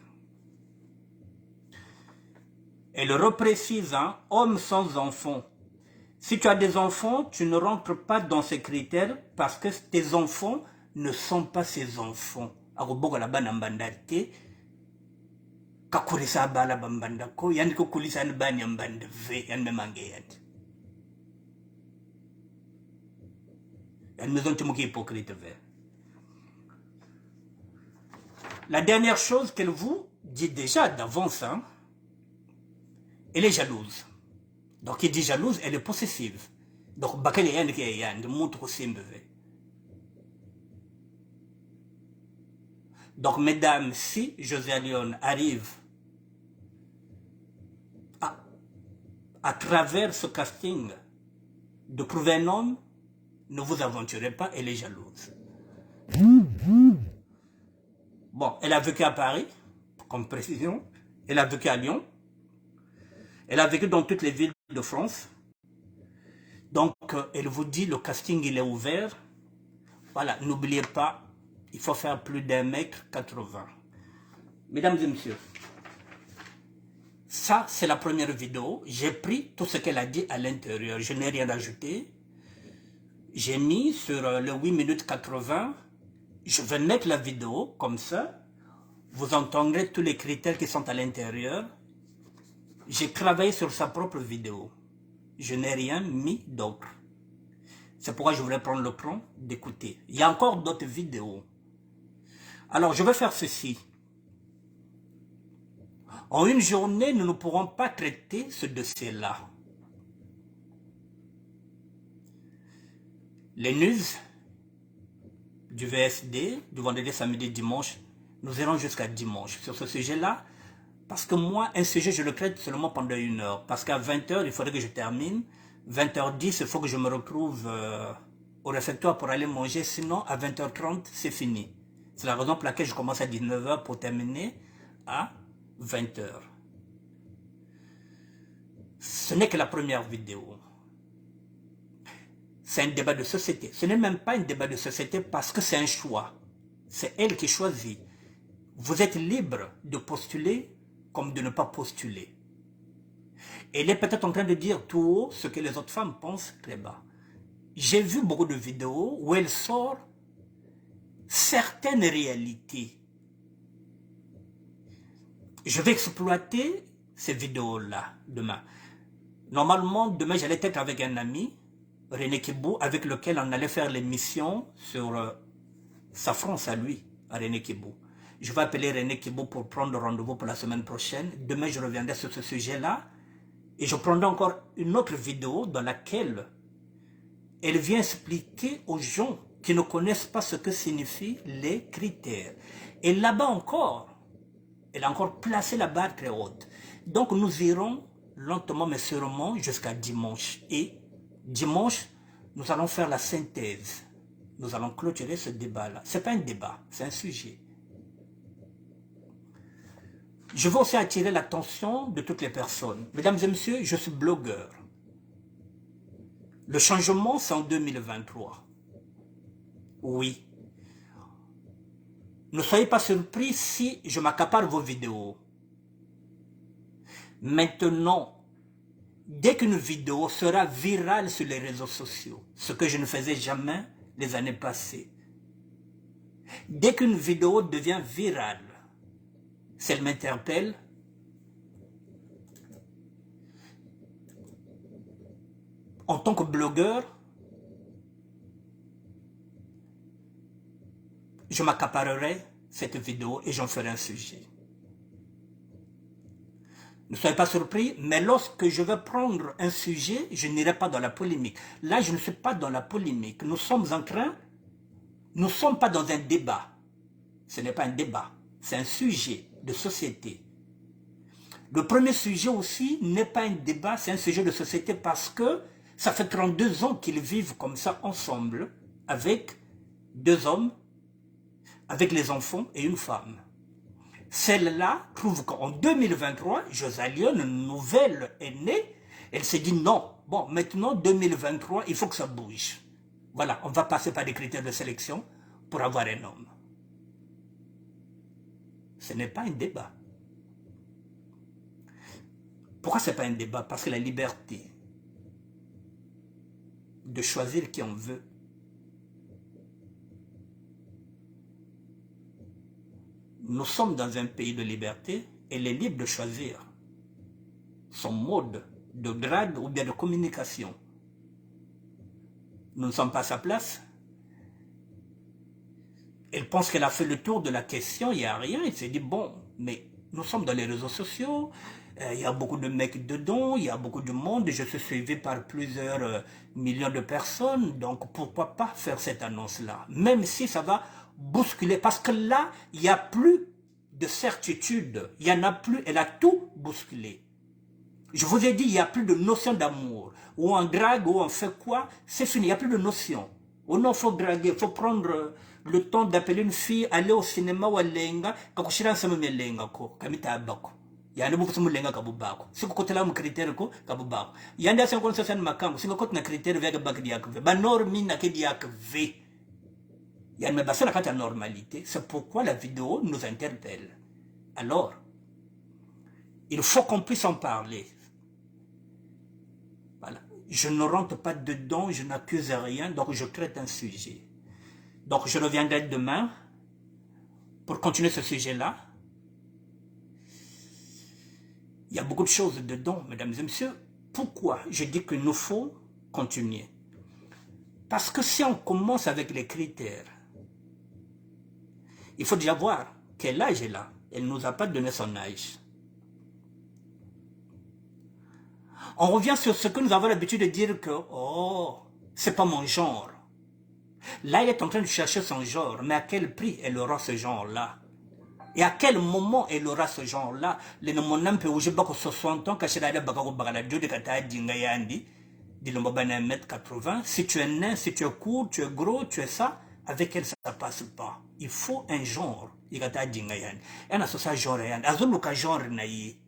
Elle reprécise, hein, homme sans enfant. Si tu as des enfants, tu ne rentres pas dans ces critères parce que tes enfants ne sont pas ses enfants. kakulisa bala bambanda ko yani ko kulisa ni bani ambande ve yan me mange yandi yan me zon tumuki hypocrite ve. La dernière chose qu'elle vous dit déjà d'avance, hein, elle est jalouse. Donc il dit jalouse, elle est possessive. Donc bakale yan ki yan de montre aussi mbeve. Donc mesdames, si José Lyon arrive à travers ce casting de trouver un homme, ne vous aventurez pas, elle est jalouse. Bon, elle a vécu à Paris, comme précision, elle a vécu à Lyon, elle a vécu dans toutes les villes de France. Donc, elle vous dit, le casting, il est ouvert. Voilà, n'oubliez pas, il faut faire plus d'1m80. Mesdames et messieurs, ça, c'est la première vidéo. J'ai pris tout ce qu'elle a dit à l'intérieur. Je n'ai rien ajouté. J'ai mis sur le 8 minutes 80. Je vais mettre la vidéo comme ça. Vous entendrez tous les critères qui sont à l'intérieur. J'ai travaillé sur sa propre vidéo. Je n'ai rien mis d'autre. C'est pourquoi je voulais prendre le temps d'écouter. Il y a encore d'autres vidéos. Alors, je vais faire ceci. En une journée, nous ne pourrons pas traiter ce dossier-là. Les news du VSD, du vendredi, samedi, dimanche, nous irons jusqu'à dimanche sur ce sujet-là. Parce que moi, un sujet, je le traite seulement pendant 1 heure. Parce qu'à 20 h, il faudrait que je termine. 20 h 10, il faut que je me retrouve au réfectoire pour aller manger. Sinon, à 20 h 30, c'est fini. C'est la raison pour laquelle je commence à 19 h pour terminer à 20 h. Ce n'est que la première vidéo. C'est un débat de société. Ce n'est même pas un débat de société parce que c'est un choix. C'est elle qui choisit. Vous êtes libre de postuler comme de ne pas postuler. Elle est peut-être en train de dire tout haut ce que les autres femmes pensent très bas. J'ai vu beaucoup de vidéos où elle sort certaines réalités. Je vais exploiter ces vidéos-là demain. Normalement, demain, j'allais être avec un ami, René Kibou, avec lequel on allait faire l'émission sur sa France à lui, à René Kibou. Je vais appeler René Kibou pour prendre rendez-vous pour la semaine prochaine. Demain, je reviendrai sur ce sujet-là. Et je prendrai encore une autre vidéo dans laquelle elle vient expliquer aux gens qui ne connaissent pas ce que signifient les critères. Et là-bas encore, elle a encore placé la barre très haute. Donc nous irons lentement mais sûrement jusqu'à dimanche. Et dimanche, nous allons faire la synthèse. Nous allons clôturer ce débat-là. Ce n'est pas un débat, c'est un sujet. Je veux aussi attirer l'attention de toutes les personnes. Mesdames et messieurs, je suis blogueur. Le changement, c'est en 2023. Oui. Ne soyez pas surpris si je m'accapare vos vidéos. Maintenant, dès qu'une vidéo sera virale sur les réseaux sociaux, ce que je ne faisais jamais les années passées, dès qu'une vidéo devient virale, si elle m'interpelle, en tant que blogueur, je m'accaparerai cette vidéo et j'en ferai un sujet. Ne soyez pas surpris, mais lorsque je vais prendre un sujet, je n'irai pas dans la polémique. Là, je ne suis pas dans la polémique. Nous sommes en train, nous ne sommes pas dans un débat. Ce n'est pas un débat, c'est un sujet de société. Le premier sujet aussi n'est pas un débat, c'est un sujet de société parce que ça fait 32 ans qu'ils vivent comme ça ensemble, avec 2 hommes, avec les enfants et une femme. Celle-là trouve qu'en 2023, Josalion, une nouvelle est née, elle s'est dit non, bon, maintenant 2023, il faut que ça bouge. Voilà, on va passer par des critères de sélection pour avoir un homme. Ce n'est pas un débat. Pourquoi ce n'est pas un débat? Parce que la liberté de choisir qui on veut, nous sommes dans un pays de liberté elle est libre de choisir son mode de drague ou bien de communication. Nous ne sommes pas à sa place. Elle pense qu'elle a fait le tour de la question, il n'y a rien. Elle s'est dit, bon, mais nous sommes dans les réseaux sociaux, il y a beaucoup de mecs dedans, il y a beaucoup de monde, je suis suivi par plusieurs millions de personnes, donc pourquoi pas faire cette annonce-là, même si ça va bousculer, parce que là, il n'y a plus de certitude, il n'y en a plus, elle a tout bousculé. Je vous ai dit, il n'y a plus de notion d'amour, ou on drague, ou on fait quoi, c'est fini, il n'y a plus de notion. Ou non, il faut draguer, il faut prendre le temps d'appeler une fille, aller au cinéma ou à lenga, kakushira nsema melenga ko, kamita abako. Yande buku sumu lenga kabubako. Siku kotela mu critère ko kabubako. Yande asen kon sosan makambo, singa kot na critère vega bak diakve. Ba normi na ke diakve. Yande me basana kata normalité, c'est pourquoi la vidéo nous interpelle. Alors, il faut qu'on puisse en parler. Voilà. Je ne rentre pas dedans, je n'accuse rien, donc je traite un sujet. Donc je reviendrai demain pour continuer ce sujet-là. Il y a beaucoup de choses dedans, mesdames et messieurs. Pourquoi je dis qu'il nous faut continuer? Parce que si on commence avec les critères, il faut déjà voir quel âge est là. Elle ne nous a pas donné son âge. On revient sur ce que nous avons l'habitude de dire que, oh, c'est pas mon genre. Là, elle est en train de chercher son genre, mais à quel prix elle aura ce genre-là? Et à quel moment elle aura ce genre-là? Les noms peut oublier beaucoup 60 ans, caché là, bako bagala dieu de kata dinga yandi, dit le mobana 1m80. Si tu es nain, si tu es court, tu es gros, tu es ça, avec elle ça passe pas. Il faut un genre. Il kata dinga yandi. Elle a ce genre yandi. Azuluka genre naïe.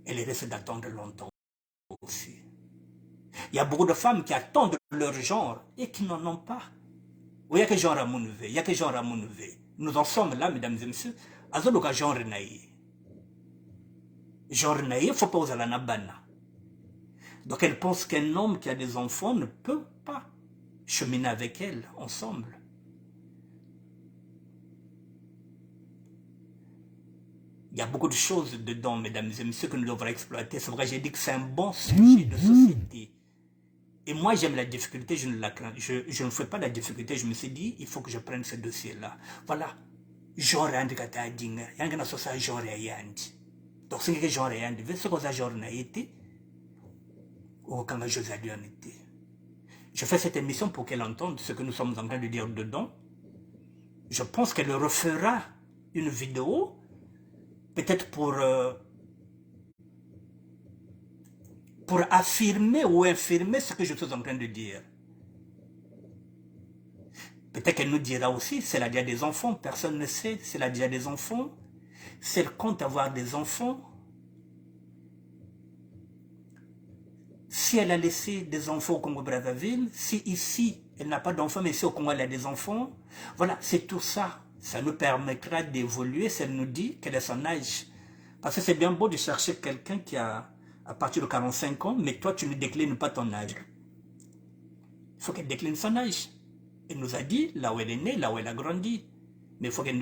Elle risque d'attendre longtemps aussi. Il y a beaucoup de femmes qui attendent leur genre et qui n'en ont pas. Il y a que genre à Mounouvé, il y a que genre à Mounouvé. Nous en sommes là, mesdames et messieurs, à ce genre naïe. Genre naïe, il ne faut pas oser la nabana. Donc elle pense qu'un homme qui a des enfants ne peut pas cheminer avec elle ensemble. Il y a beaucoup de choses dedans, mesdames et messieurs, que nous devrons exploiter. C'est vrai, j'ai dit que c'est un bon sujet de société. Et moi, j'aime la difficulté, je ne la crains. Je ne fais pas la difficulté, je me suis dit, il faut que je prenne ce dossier-là. Voilà. Genre handicapé, il y a un genre yandi. Donc, c'est que genre yandi, c'est quoi ça genre naïté ou quand José été. Je fais cette émission pour qu'elle entende ce que nous sommes en train de dire dedans. Je pense qu'elle refera une vidéo, peut-être pour affirmer ou infirmer ce que je suis en train de dire. Peut-être qu'elle nous dira aussi, c'est la dia des enfants, personne ne sait, c'est la dia des enfants. Si elle compte avoir des enfants, si elle a laissé des enfants au Congo-Brazzaville, si ici, elle n'a pas d'enfants, mais ici au Congo, elle a des enfants, voilà, c'est tout ça. Ça nous permettra d'évoluer si elle nous dit quel est son âge. Parce que c'est bien beau de chercher quelqu'un qui a à partir de 45 ans, mais toi, tu ne déclines pas ton âge. Il faut qu'elle décline son âge. Elle nous a dit là où elle est née, là où elle a grandi. Mais il faut qu'elle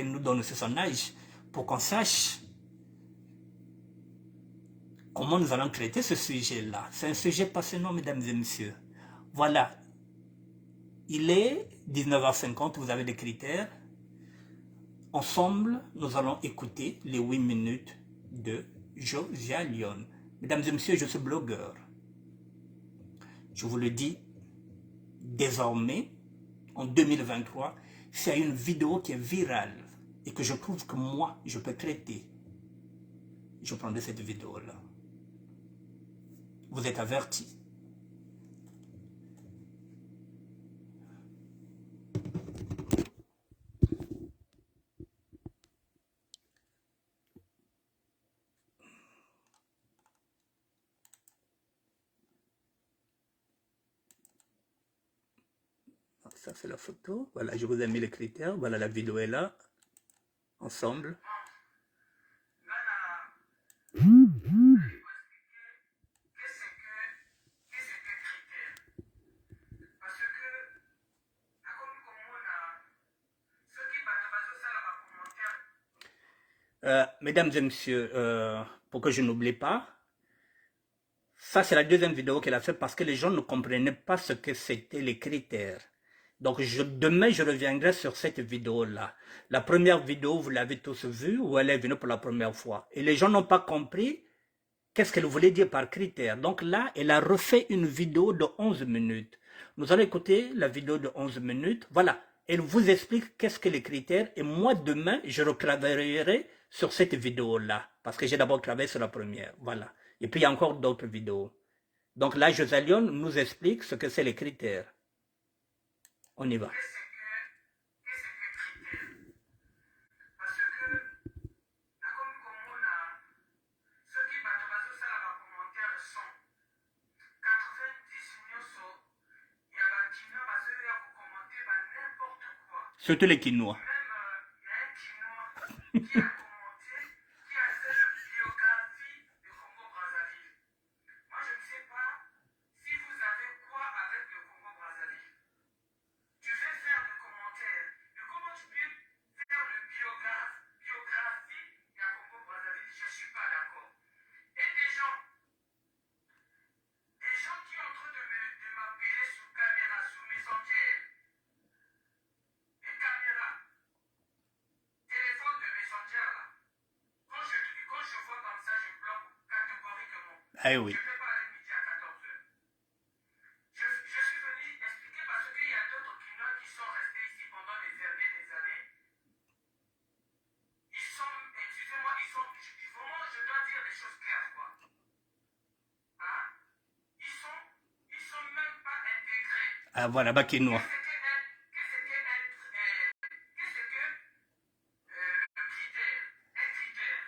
nous donne aussi son âge pour qu'on sache comment nous allons traiter ce sujet-là. C'est un sujet passionnant, mesdames et messieurs. Voilà. Il est 19h50, vous avez des critères. Ensemble, nous allons écouter les 8 minutes de Josia Lyon. Mesdames et messieurs, je suis blogueur. Je vous le dis, désormais, en 2023, s'il y a une vidéo qui est virale et que je trouve que moi, je peux traiter, je prendrai cette vidéo-là. Vous êtes avertis. Donc ça, c'est la photo. Voilà, je vous ai mis les critères. Voilà, la vidéo est là. Ensemble. Mesdames et messieurs, pour que je n'oublie pas, ça c'est la deuxième vidéo qu'elle a fait parce que les gens ne comprenaient pas ce que c'était les critères. Donc demain, je reviendrai sur cette vidéo-là. La première vidéo, vous l'avez tous vue, où elle est venue pour la première fois. Et les gens n'ont pas compris qu'est-ce qu'elle voulait dire par critère. Donc là, elle a refait une vidéo de 11 minutes. Nous allons écouter la vidéo de 11 minutes. Voilà, elle vous explique qu'est-ce que les critères. Et moi, demain, je retravaillerai sur cette vidéo-là. Parce que j'ai d'abord travaillé sur la première. Voilà. Et puis, il y a encore d'autres vidéos. Donc là, Josalion nous explique ce que c'est les critères. On y va. Qu'est-ce que critère? Parce que, comme on a, ceux qui battent ça là commentaire sont 90 millions, il y a des qui n'ont commenter n'importe quoi. Surtout les Quinois. Même il y a un Quinois qui a commenté, qui a fait le biographie du Congo-Brazzaville. Moi, je ne sais pas si vous avez quoi avec le Congo-Brazzaville. Tu veux faire des commentaires. Mais comment tu peux faire le biographie du Congo-Brazzaville? Je ne suis pas d'accord. Et des gens qui sont en train de m'appeler sous caméra, sous Messenger, les caméras, téléphone de Messenger là. Quand je vois comme ça, je bloque catégoriquement. Ah oui. Je ne peux pas aller midi à 14 heures. Je suis venu expliquer parce qu'il y a d'autres clients qui sont restés ici pendant des années. Ils sont, excusez-moi, vraiment, je dois dire des choses claires, quoi. Hein? Ils sont même pas intégrés. Ah voilà, bah Quinois. Qu'est-ce que le critère? Un critère.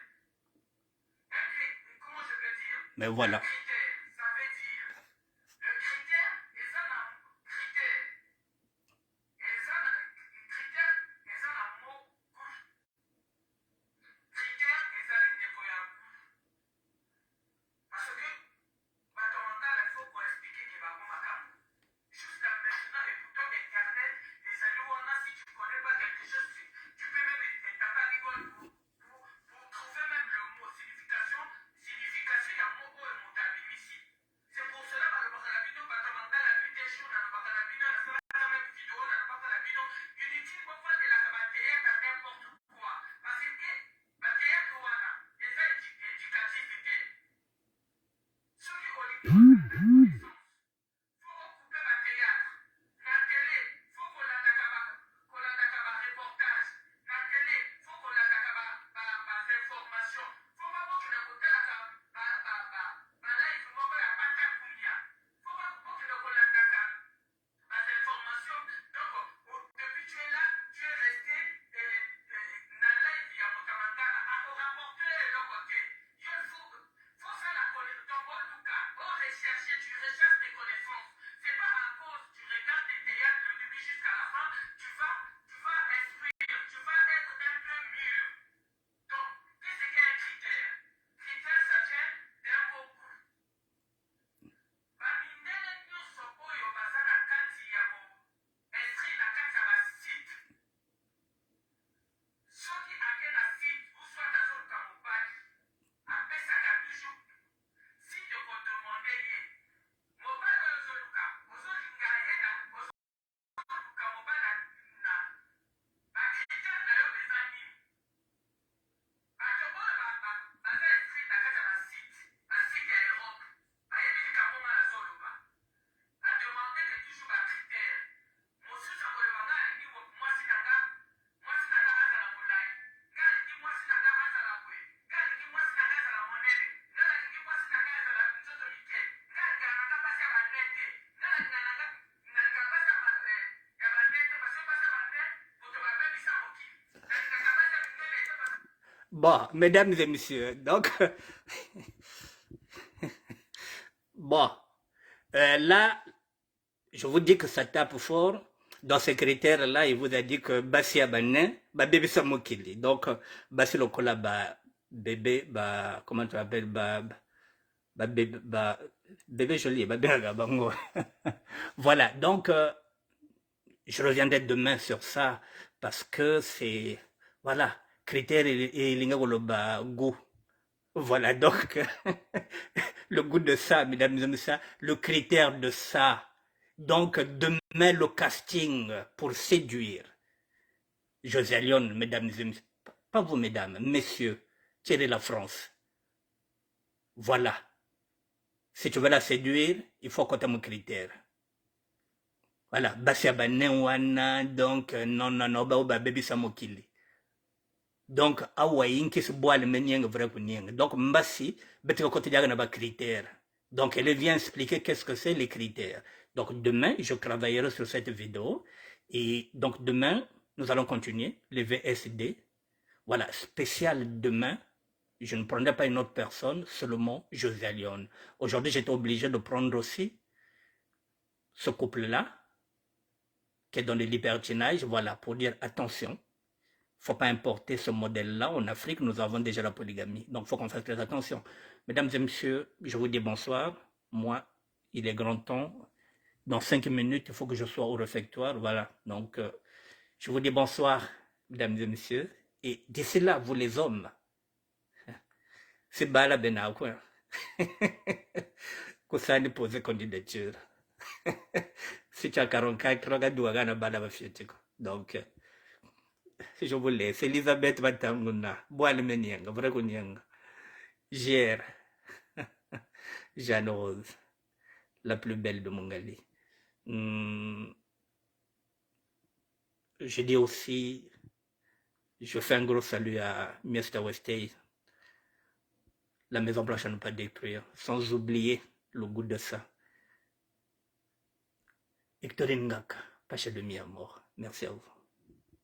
Comment je peux dire? Mais voilà. Le critère, ça veut dire. Le critère, et ça n'a critère. Et ça n'a critère, et ça n'a mot couche. Critère, et ça n'a pas parce que, mental, il faut qu'on explique qu'il va comme jusqu'à maintenant, et pourtant, Internet, les alouana, si tu ne connais pas quelque chose, tu peux même taper l'école pour trouver même le mot signification, il y a un mot et mot ici. C'est pour cela que la vidéo, mental, la vidéo des jours, la vidéo, la même vidéo, la vidéo, inutile pour faire de la bataille à n'importe quoi. Parce que, bataille à quoi, et ça, éducativité. Celui au lit, faut occuper ma théâtre. La télé, faut qu'on la reportage. La télé, faut qu'on la information. Faut pas qu'on la côté la live, faut qu'on la pata kounia. Faut pas qu'on la information. Donc, depuis tu es là, tu es resté dans la live, il y a mon tamandana. À rapporter le côté. Il faut ça la connaître. Donc, en tout cas, rechercher, tu recherches des connaissances. C'est pas à cause tu regardes des théâtres du début jusqu'à la fin, tu vas instruire, tu vas être un peu mûr. Donc, qu'est-ce qu'un critère? Critère, ça vient d'un mot. Bamindele nyonso oyo baza na kati ya inscrit na kati ya basite. Soki ake na site, ou soit azoluka mobali, apesaka toujours site kodemande ye. Mobali oyo ozoluka, ozolinga ye na ozoluka mobali na bakritere na yo eza nini? Bato oyo baza inscrit na kati ya basite ya Europe, bayebi likambo nga nazoloba. Ademande que toujours bakritere. Mosusu akolobanga alingi mwasi na nga azala molai. Nga alingi mwasi na nga azala boye. Nga alingi mwasi na nga azala monene. Nga alingi mwasi na nga azala nzoto mike. Nga alingaka na nga basi ya banete. Nga alingaka basi ya banete parce que basi ya banete moto babebisa mokili. Alingaka basi ya mindele ete basi. Bon, mesdames et messieurs, donc, bon, là, je vous dis que ça tape fort. Dans ces critères-là, il vous a dit que Bassi Abané, bébé Samokili. Donc, Bassi Lokola, bébé, comment tu appelles, bébé joli, bango. Voilà, donc, je reviendrai demain sur ça parce que c'est, voilà, critère et l'ingagoloba goût. Voilà donc le goût de ça, mesdames et messieurs, le critère de ça. Donc demain le casting pour séduire. José Lyon, mesdames et messieurs, pas vous mesdames, messieurs, tirez la France. Voilà. Si tu veux la séduire, il faut compter mon critère. Voilà. Basia wana, donc non, baby samokili. Donc awa inki se boile menyeng vrai kunyeng. Donc mbasi beti côté na ba critères. Donc elle vient expliquer qu'est-ce que c'est les critères. Donc demain je travaillerai sur cette vidéo et donc demain nous allons continuer les VSD. Voilà, spécial demain. Je ne prendrai pas une autre personne, seulement José Lyon. Aujourd'hui, j'étais obligé de prendre aussi ce couple-là, qui est dans le libertinage, voilà, pour dire attention, il ne faut pas importer ce modèle-là. En Afrique, nous avons déjà la polygamie. Donc, il faut qu'on fasse très attention. Mesdames et messieurs, je vous dis bonsoir. Moi, il est grand temps. Dans 5 minutes, il faut que je sois au réfectoire. Voilà. Donc, je vous dis bonsoir, mesdames et messieurs. Et d'ici là, vous les hommes, c'est bala bena quoi. Kusani poser candidature. Si tu as 44, regarde douagana bala bafietiko. Donc, je vous laisse. Elisabeth Batamuna, Boile Menyanga, vrai Kunyanga. Gère. Jeanne Rose, la plus belle de Mongali. Je dis aussi, je fais un gros salut à Mr. Westay. La Maison Blanche à ne pas détruire, sans oublier le goût de ça. Hectorine Ngaka, Pacha de mi à mort. Merci à vous.